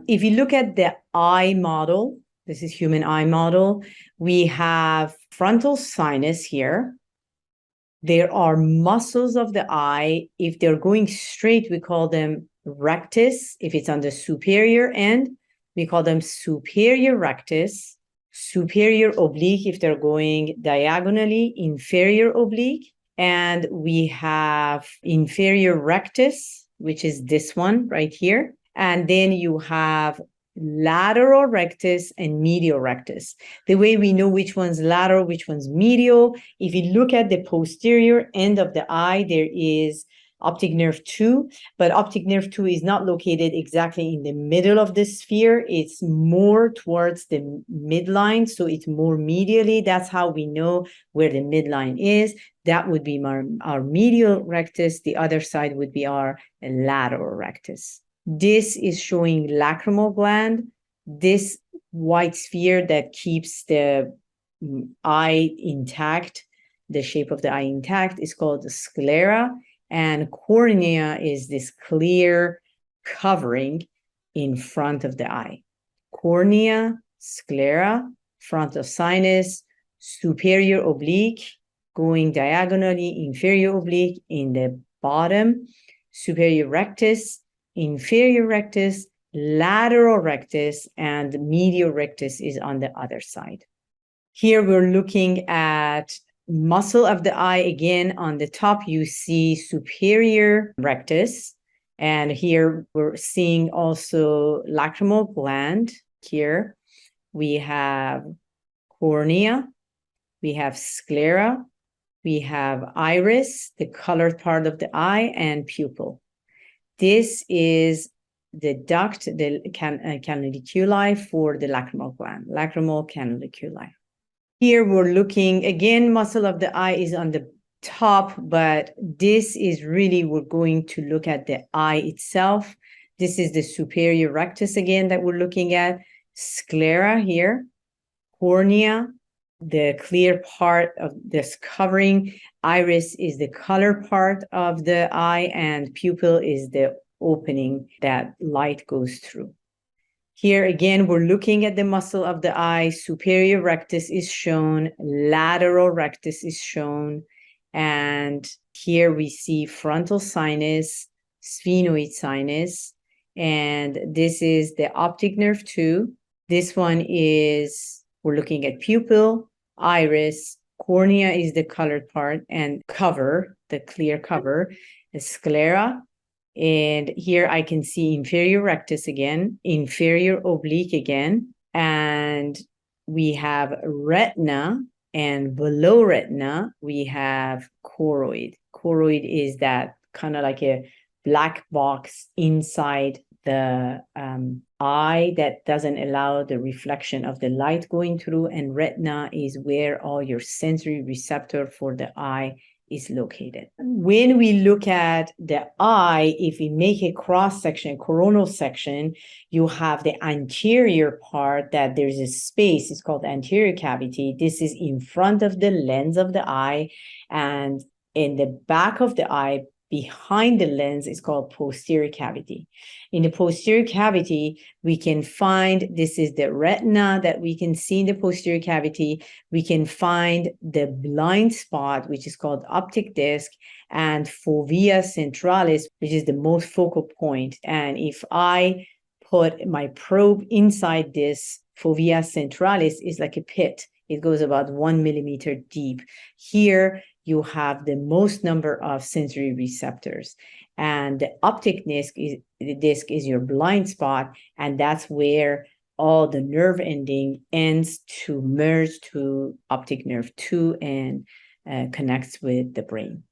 If you look at the eye model, this is human eye model, we have frontal sinus here. There are muscles of the eye. If they're going straight, we call them rectus. If it's on the superior end, we call them superior rectus. Superior oblique if they're going diagonally, inferior oblique. And we have inferior rectus, which is this one right here. And then you have lateral rectus and medial rectus. The way we know which one's lateral, which one's medial, if you look at the posterior end of the eye, there is optic nerve 2, but optic nerve 2 is not located exactly in the middle of the sphere. It's more towards the midline, so it's more medially. That's how we know where the midline is. That would be our medial rectus. The other side would be our lateral rectus. This is showing lacrimal gland. This white sphere that keeps the eye intact, the shape of the eye intact, is called the sclera. And cornea is this clear covering in front of the eye. Cornea, sclera, frontal sinus, superior oblique, going diagonally, inferior oblique in the bottom, superior rectus, inferior rectus, lateral rectus, and medial rectus is on the other side. Here we're looking at muscle of the eye. Again, on the top, you see superior rectus. And here we're seeing also lacrimal gland. Here we have cornea, we have sclera, we have iris, the colored part of the eye, and pupil. This is the duct, the canaliculi for the lacrimal gland, lacrimal canaliculi. Here we're looking, again, muscle of the eye is on the top, but this is really, we're going to look at the eye itself. This is the superior rectus again that we're looking at, sclera here, cornea, the clear part of this covering, iris is the color part of the eye, and pupil is the opening that light goes through. Here again, we're looking at the muscle of the eye. Superior rectus is shown, lateral rectus is shown, and here we see frontal sinus, sphenoid sinus, and this is the optic nerve 2. This one is, we're looking at pupil, iris, cornea is the colored part, and cover, the clear cover, the sclera. And here I can see inferior rectus again, inferior oblique again, and we have retina, and below retina, we have choroid. Choroid is that kind of like a black box inside the eye that doesn't allow the reflection of the light going through, and retina is where all your sensory receptor for the eye is located. When we look at the eye, if we make a cross section, coronal section, you have the anterior part that there's a space, it's called anterior cavity. This is in front of the lens of the eye, and in the back of the eye, behind the lens is called posterior cavity. In the posterior cavity, we can find, this is the retina that we can see in the posterior cavity. We can find the blind spot, which is called optic disc, and fovea centralis, which is the most focal point. And if I put my probe inside this fovea centralis, is like a pit. It goes about 1 millimeter deep. Here, you have the most number of sensory receptors. And the optic disc is your blind spot, and that's where all the nerve ending ends to merge to optic nerve 2 and connects with the brain.